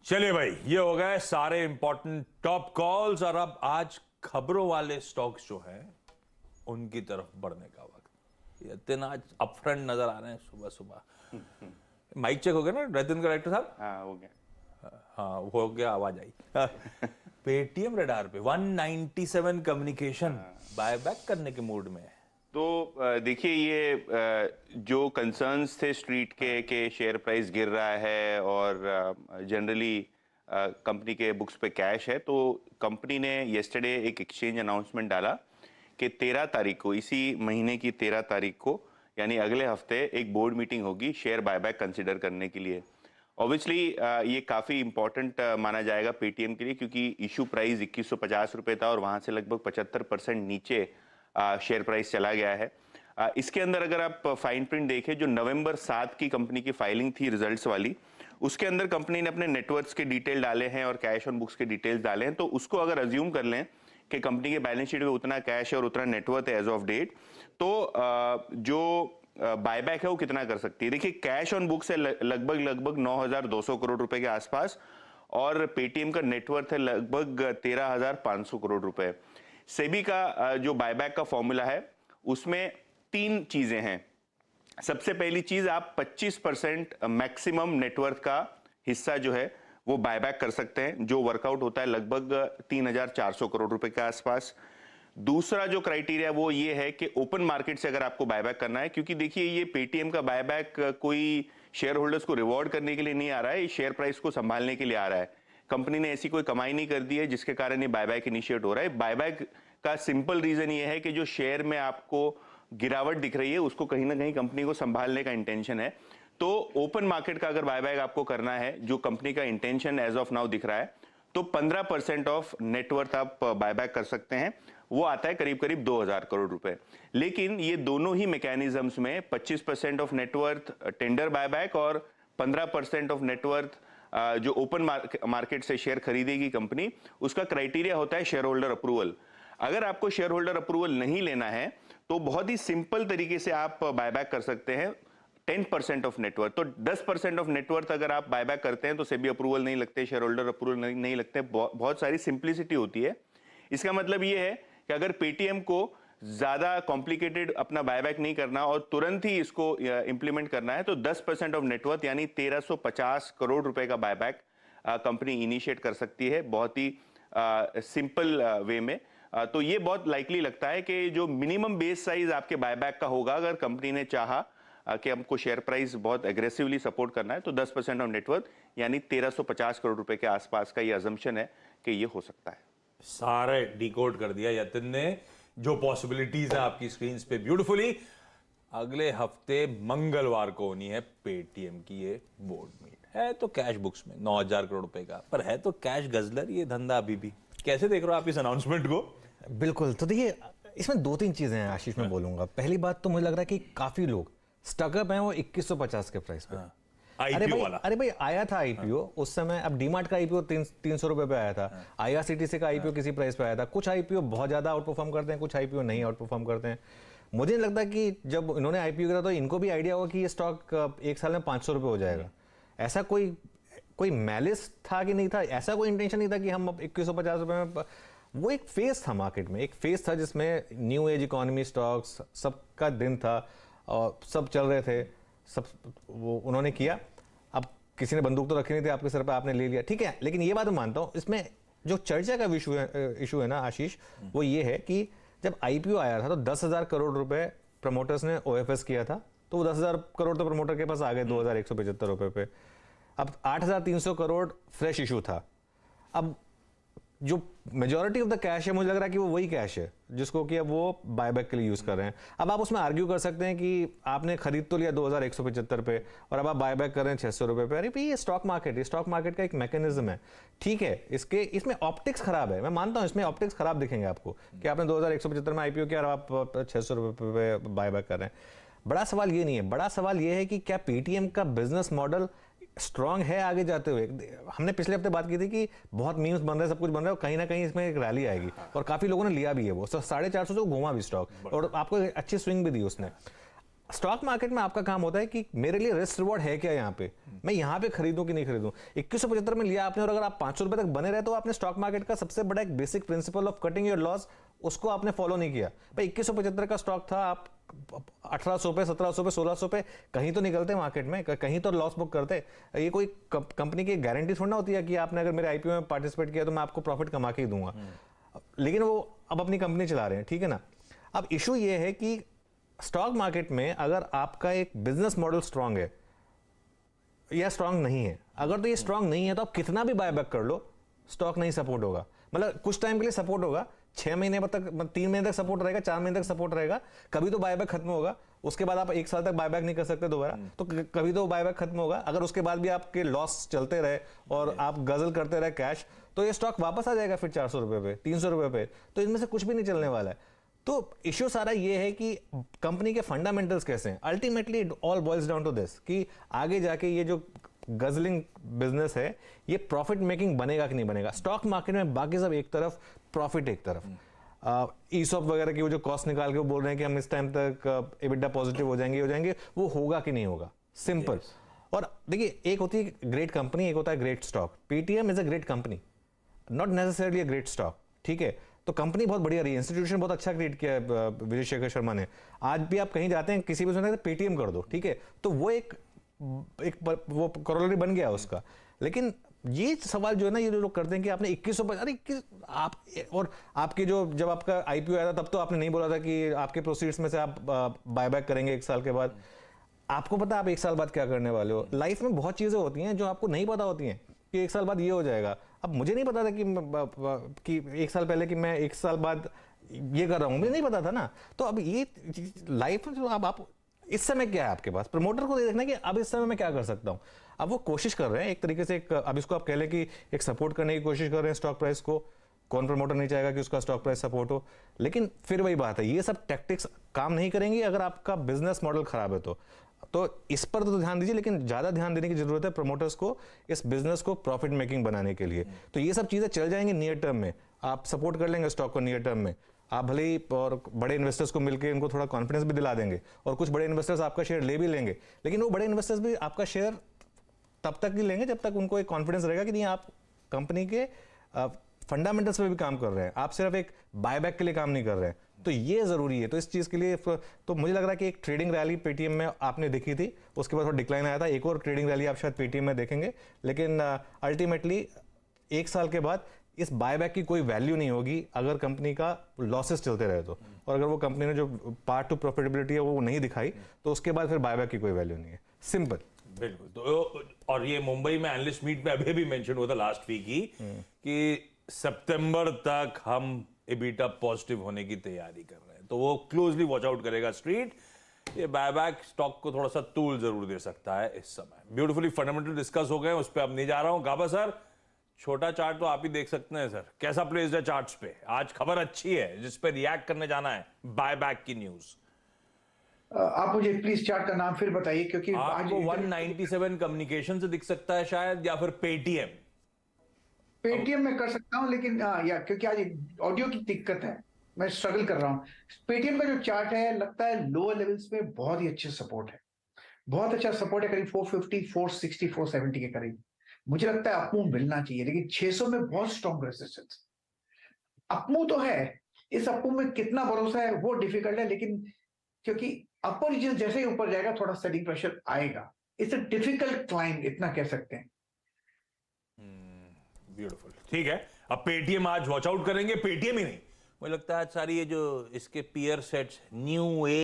चलिए भाई, ये हो गए सारे इंपॉर्टेंट टॉप कॉल्स और अब आज खबरों वाले स्टॉक्स जो हैं उनकी तरफ बढ़ने का वक्त। यतिन आज अपफ्रंट नजर आ रहे हैं सुबह सुबह। माइक चेक हो गया ना रतिन का डायरेक्टर साहब? हाँ हो गया। हाँ हो गया, आवाज आई। पेटीएम रडार पे 197 कम्युनिकेशन बायबैक करने के मूड में है। तो देखिए ये जो कंसर्न्स थे स्ट्रीट के शेयर प्राइस गिर रहा है और जनरली कंपनी के बुक्स पे कैश है, तो कंपनी ने येस्टरडे एक एक्सचेंज अनाउंसमेंट डाला कि 13 तारीख को, इसी महीने की 13 तारीख को यानी अगले हफ्ते एक बोर्ड मीटिंग होगी शेयर बायबैक कंसिडर करने के लिए। ऑब्वियसली ये काफ़ी इंपॉर्टेंट माना जाएगा पेटीएम के लिए, क्योंकि इशू प्राइस 2150 रुपये था और वहाँ से लगभग 75% नीचे शेयर प्राइस चला गया है। इसके अंदर अगर आप फाइन प्रिंट देखें, जो नवंबर 7 की कंपनी की फाइलिंग थी रिजल्ट्स वाली, उसके अंदर कंपनी ने अपने नेटवर्क्स के डिटेल डाले हैं और कैश ऑन बुक्स के डिटेल्स डाले हैं। तो उसको अगर अज्यूम कर लें कि कंपनी के बैलेंस शीट में उतना कैश है और उतना नेटवर्थ है एज ऑफ डेट, तो जो बायबैक है वो कितना कर सकती है। देखिए कैश ऑन बुक्स है लगभग 9,200 करोड़ रुपए के आसपास और पेटीएम का नेटवर्थ है लगभग 13,500 करोड़ रुपए। सेबी का जो बायबैक का फॉर्मूला है उसमें 3 चीजें हैं। सबसे पहली चीज, आप 25% मैक्सिमम नेटवर्थ का हिस्सा जो है वो बायबैक कर सकते हैं, जो वर्कआउट होता है लगभग 3,400 करोड़ रुपए के आसपास। दूसरा जो क्राइटेरिया वो ये है कि ओपन मार्केट से अगर आपको बायबैक करना है, क्योंकि देखिए ये पेटीएम का बायबैक कोई शेयर होल्डर्स को रिवॉर्ड करने के लिए नहीं आ रहा है, ये शेयर प्राइस को संभालने के लिए आ रहा है। कंपनी ने ऐसी कोई कमाई नहीं कर दी है जिसके कारण ये बायबैक इनिशिएट हो रहा है। बायबैक का सिंपल रीजन ये है कि जो शेयर में आपको गिरावट दिख रही है उसको कहीं ना कहीं कंपनी को संभालने का इंटेंशन है। तो ओपन मार्केट का अगर बायबैक आपको करना है, जो कंपनी का इंटेंशन एज ऑफ नाउ दिख रहा है, तो 15% ऑफ नेटवर्थ आप बायबैक कर सकते हैं। वो आता है करीब करीब 2,000 करोड़ रुपए। लेकिन ये दोनों ही मैकेनिज्म्स में 25% ऑफ नेटवर्थ टेंडर बायबैक और 15% ऑफ नेटवर्थ जो ओपन मार्केट से शेयर खरीदेगी कंपनी, उसका क्राइटेरिया होता है शेयर होल्डर अप्रूवल। अगर आपको शेयर होल्डर अप्रूवल नहीं लेना है तो बहुत ही सिंपल तरीके से आप बायबैक कर सकते हैं 10% ऑफ नेटवर्थ। तो 10% ऑफ नेटवर्थ अगर आप बायबैक करते हैं तो सेबी अप्रूवल नहीं लगते, शेयर होल्डर अप्रूवल नहीं लगते। बहुत सारी सिंप्लिसिटी होती है। इसका मतलब ये है कि अगर पेटीएम को ज्यादा कॉम्प्लिकेटेड अपना बायबैक नहीं करना और तुरंत ही इसको इंप्लीमेंट करना है, तो 10% ऑफ नेटवर्थ यानी 1,350 करोड़ रुपए का बायबैक कंपनी इनिशिएट कर सकती है, बहुत ही सिंपल वे में। तो ये बहुत लाइकली लगता है कि जो मिनिमम बेस साइज आपके बायबैक का होगा, अगर कंपनी ने चाहा कि हमको शेयर प्राइस बहुत एग्रेसिवली सपोर्ट करना है, तो 10% ऑफ नेटवर्थ यानी 1,350 करोड़ रुपए के आसपास का ये अजम्पशन है कि ये हो सकता है। सारे डिकोड कर दिया यतिन ने, जो पॉसिबिलिटीज है आपकी स्क्रीन पे ब्यूटीफुली। अगले हफ्ते मंगलवार को होनी है पेटीएम की ये बोर्ड मीट। है तो कैश बुक्स में 9,000 करोड़ रुपए का, पर है तो कैश गजलर ये धंधा अभी भी। कैसे देख रहे हो आप इस अनाउंसमेंट को? बिल्कुल, तो देखिए इसमें 2-3 चीजें हैं आशीष, मैं बोलूंगा। पहली बात तो मुझे लग रहा है कि काफी लोग स्टकअप हैं वो 2150 के प्राइस पे। अरे भाई आया था आईपीओ उस समय। अब डीमार्ट का आईपीओ 300 रुपए पे आया था, आईआरसीटीसी का आईपीओ किसी प्राइस पे आया था। कुछ आईपीओ बहुत ज्यादा आउट परफॉर्म करते हैं, कुछ आईपीओ नहीं आउट परफॉर्म करते हैं। मुझे नहीं लगता कि जब इन्होंने आईपीओ करा तो इनको भी आइडिया होगा कि ये स्टॉक एक साल में 500 रुपए हो जाएगा। ऐसा कोई मैलिस था कि नहीं था, ऐसा कोई इंटेंशन नहीं था कि हम अब 2150 रुपए में। वो एक फेज था मार्केट में, एक फेज था जिसमें न्यू एज इकोनॉमी स्टॉक्स सबका दिन था और सब चल रहे थे, सब वो उन्होंने किया। अब किसी ने बंदूक तो रखी नहीं थी आपके सर पे, आपने ले लिया, ठीक है। लेकिन ये बात मैं मानता हूँ, इसमें जो चर्चा का इशू है ना आशीष, वो ये है कि जब आईपीओ आया था तो 10,000 करोड़ रुपए प्रमोटर्स ने ओएफएस किया था, तो वो 10,000 करोड़ तो प्रमोटर के पास आ गए 2,175 रुपए पे। अब 8,300 करोड़ फ्रेश इशू था। अब जो मेजॉरिटी ऑफ द कैश है, मुझे लग रहा है कि वो वही कैश है जिसको कि अब वो बायबैक के लिए यूज कर रहे हैं। अब आप उसमें आर्ग्यू कर सकते हैं कि आपने खरीद तो लिया 2,175 पे और अब आप बायबैक कर रहे हैं 600 रुपए पे। अरे भाई ये स्टॉक मार्केट का एक मैकेनिज्म है, ठीक है। इसमें ऑप्टिक्स खराब है, मैं मानता हूं इसमें ऑप्टिक्स खराब दिखेंगे आपको कि आपने 2,175 में आईपीओ किया और आप 600 रुपए पे बायबैक कर रहे हैं। बड़ा सवाल ये नहीं है, बड़ा सवाल ये है कि क्या पेटीएम का बिजनेस मॉडल स्ट्रांग है आगे जाते हुए। हमने पिछले हफ्ते बात की थी कि बहुत मीम्स बन रहे हैं, सब कुछ बन रहा है, कहीं ना कहीं इसमें एक रैली आएगी और काफी लोगों ने लिया भी है वो 450 से घुमा भी स्टॉक और आपको अच्छी स्विंग भी दी उसने। स्टॉक मार्केट में आपका काम होता है कि मेरे लिए रिस्क रिवॉर्ड है क्या यहाँ पे, मैं यहाँ पे खरीदूं कि नहीं खरीदूं। 2175 में लिया आपने और अगर आप 500 रुपए तक बने रहे तो आपने स्टॉक मार्केट का सबसे बड़ा एक basic principle of cutting your loss उसको आपने फॉलो नहीं किया। भाई 2175 का स्टॉक था, आप 1800 पे 1700 पे 1600 पे कहीं तो निकलते मार्केट में, कहीं तो लॉस बुक करते। ये कोई कंपनी की गारंटी थोड़ी ना होती है कि आपने अगर मेरे आईपीओ में पार्टिसिपेट किया तो मैं आपको प्रॉफिट कमा के ही दूंगा। लेकिन वो अब अपनी कंपनी चला रहे हैं, ठीक है ना। अब इशू ये है कि स्टॉक मार्केट में अगर आपका एक बिजनेस मॉडल स्ट्रांग है या स्ट्रांग नहीं है, अगर तो ये स्ट्रांग नहीं है तो आप कितना भी बायबैक कर लो स्टॉक नहीं सपोर्ट होगा। मतलब कुछ टाइम के लिए सपोर्ट होगा, 6 महीने तक, 3 महीने तक सपोर्ट रहेगा, 4 महीने तक सपोर्ट रहेगा, कभी तो बायबैक खत्म होगा, उसके बाद आप 1 साल तक बायबैक नहीं कर सकते दोबारा, तो कभी तो बायबैक खत्म होगा। अगर उसके बाद भी आपके लॉस चलते रहे और आप गजल करते रहे कैश, तो ये स्टॉक वापस आ जाएगा फिर 400 रुपए पे, 300 रुपए पे। तो इनमें से कुछ भी नहीं चलने वाला है। तो इश्यू सारा ये है कि कंपनी के फंडामेंटल्स कैसे हैं। Ultimately it all boils down to this कि आगे जाके ये जो गजलिंग बिजनेस है ये प्रॉफिट मेकिंग बनेगा कि नहीं बनेगा। स्टॉक मार्केट में बाकी सब एक तरफ, प्रॉफिट एक तरफ। ईसॉप वगैरह की वो जो कॉस्ट निकाल के वो बोल रहे हैं कि हम इस टाइम तक एबिटा पॉजिटिव हो जाएंगे, वो होगा कि नहीं होगा, सिंपल। और देखिए, एक होती है ग्रेट कंपनी, एक होता है great stock. Paytm is a great company, not necessarily a great stock, ठीक है। तो कंपनी बहुत बढ़िया रही है, इंस्टीट्यूशन बहुत अच्छा क्रिएट किया है विजय शेखर शर्मा ने। आज भी आप कहीं जाते हैं, किसी भी सुनते पेटीएम कर दो, ठीक है, तो वो एक वो करोलरी बन गया उसका। लेकिन ये सवाल जो है ना, ये लोग करते हैं कि आपने 2100, अरे 21 आप, और आपके जो जब आपका आईपीओ आया था तब तो आपने नहीं बोला था कि आपके प्रोसीड्स में से आप बायबैक करेंगे 1 साल के बाद। आपको पता आप 1 साल बाद क्या करने वाले हो। लाइफ में बहुत चीजें होती हैं जो आपको नहीं पता होती हैं कि 1 साल बाद ये हो जाएगा। अब मुझे नहीं पता था कि 1 साल पहले कि मैं 1 साल बाद ये कर रहा हूं, मुझे नहीं पता था ना। तो अब ये लाइफ में जो अब आप इस समय क्या है आपके पास, प्रमोटर को देखना कि अब इस समय मैं क्या कर सकता हूं। अब वो कोशिश कर रहे हैं एक तरीके से, अब इसको आप कह लें कि एक सपोर्ट करने की कोशिश कर रहे हैं स्टॉक प्राइस को। कौन प्रमोटर नहीं चाहेगा कि उसका स्टॉक प्राइस सपोर्ट हो। लेकिन फिर वही बात है, ये सब टैक्टिक्स काम नहीं करेंगी अगर आपका बिजनेस मॉडल खराब है तो इस पर तो ध्यान दीजिए, लेकिन ज्यादा ध्यान देने की जरूरत है प्रमोटर्स को इस बिजनेस को प्रॉफिट मेकिंग बनाने के लिए। तो ये सब चीजें चल जाएंगी नियर टर्म में, आप सपोर्ट कर लेंगे स्टॉक को नियर टर्म में। आप भले ही और बड़े इन्वेस्टर्स को मिलकर उनको थोड़ा कॉन्फिडेंस भी दिला देंगे और कुछ बड़े इन्वेस्टर्स आपका शेयर ले भी लेंगे, लेकिन वो बड़े इन्वेस्टर्स भी आपका शेयर तब तक नहीं लेंगे जब तक उनको एक कॉन्फिडेंस रहेगा कि नहीं आप कंपनी के फंडामेंटल्स पे भी काम कर रहे हैं, आप सिर्फ एक बायबैक के लिए काम नहीं कर रहे हैं। तो ये जरूरी है। तो इस चीज के लिए तो मुझे लग रहा है कि एक ट्रेडिंग रैली पेटीएम में आपने देखी थी, उसके बाद थोड़ा डिक्लाइन आया था, एक और ट्रेडिंग रैली आप शायद पेटीएम में देखेंगे। लेकिन अल्टीमेटली 1 साल के बाद इस बायबैक की कोई वैल्यू नहीं होगी अगर कंपनी का लॉसेस चलते रहे तो। और अगर वो कंपनी ने जो पार्ट टू प्रॉफिटेबिलिटी है वो नहीं दिखाई तो उसके बाद फिर बायबैक की कोई वैल्यू नहीं है, सिंपल। बिल्कुल। तो और ये मुंबई में एनालिस्ट मीट में अभी भी मेंशन हुआ था लास्ट वीक ही कि सितंबर तक हम एबिटा पॉजिटिव होने की तैयारी कर रहे हैं, तो वो क्लोजली वॉच आउट करेगा स्ट्रीट। ये बायबैक स्टॉक को थोड़ा सा तूल जरूर दे सकता है इस समय। ब्यूटीफुली फंडामेंटल डिस्कस हो गए, उस पर अब नहीं जा रहा हूं। गाबा सर, छोटा चार्ट तो आप ही देख सकते हैं सर, कैसा प्लेस्ड है चार्ट्स पे। आज खबर अच्छी है जिस पे रिएक्ट करने जाना है, बायबैक की न्यूज। आप मुझे प्लीज चार्ट का नाम फिर बताइए, क्योंकि आपको 197 कम्युनिकेशन से दिख सकता है शायद, या फिर पेटीएम। पेटीएम में कर सकता हूं, लेकिन या क्योंकि आज ऑडियो की दिक्कत है, मैं स्ट्रगल कर रहा हूं। पेटीएम का जो चार्ट है, लगता है लोअर लेवल्स पे बहुत ही अच्छे सपोर्ट है, बहुत अच्छा सपोर्ट है, करीब 450, 460, 470 के करीब। मुझे लगता है अपमूव मिलना चाहिए, लेकिन 600 में बहुत स्ट्रॉन्ग रेजिस्टेंस। अपमूव तो है, इस अपमूव में कितना भरोसा है वो डिफिकल्ट है, लेकिन क्योंकि अपर रीजन जैसे ही ऊपर जाएगा थोड़ा सेलिंग प्रेशर आएगा। इट्स अ डिफिकल्ट क्लाइंब, इतना कह सकते हैं। ब्यूटीफुल, ठीक है। अब पेटीएम आज वॉच आउट करेंगे, पेटीएम ही नहीं, मुझे लगता है आज सारी ये जो इसके पीयर सेट्स न्यू